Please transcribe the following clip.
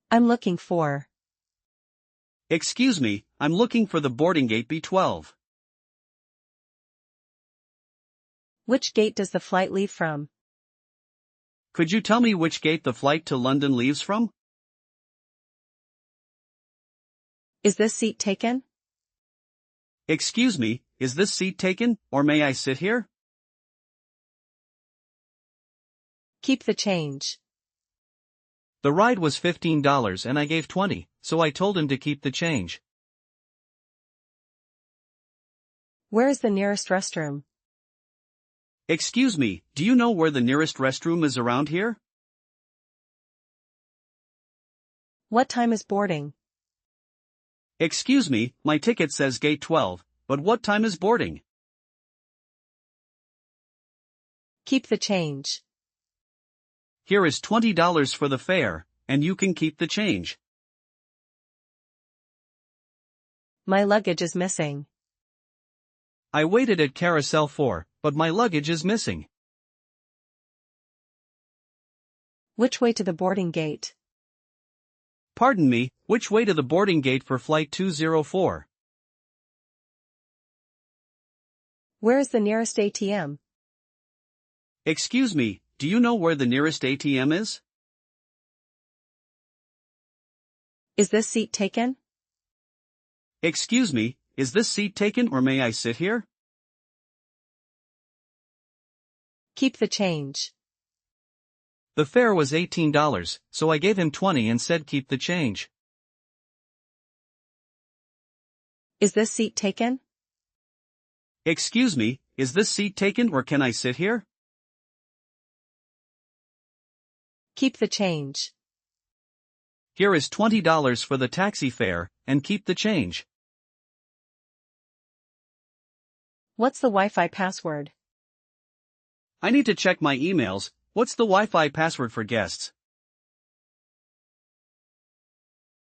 I'm looking for. Excuse me, I'm looking for the boarding gate B12. Which gate does the flight leave from? Could you tell me which gate the flight to London leaves from? Is this seat taken? Excuse me, is this seat taken, or may I sit here? Keep the change. The ride was $15 and I gave 20, so I told him to keep the change. Where is the nearest restroom? Excuse me, do you know where the nearest restroom is around here? What time is boarding? Excuse me, my ticket says gate 12, but what time is boarding? Keep the change. Here is $20 for the fare, and you can keep the change. My luggage is missing. I waited at Carousel 4, but my luggage is missing. Which way to the boarding gate? Pardon me, which way to the boarding gate for flight 204? Where is the nearest ATM? Excuse me, do you know where the nearest ATM is? Is this seat taken? Excuse me, is this seat taken or may I sit here? Keep the change. The fare was $18, so I gave him 20 and said keep the change. Is this seat taken? Excuse me, is this seat taken or can I sit here? Keep the change. Here is $20 for the taxi fare, and keep the change. What's the Wi-Fi password? I need to check my emails. What's the Wi-Fi password for guests?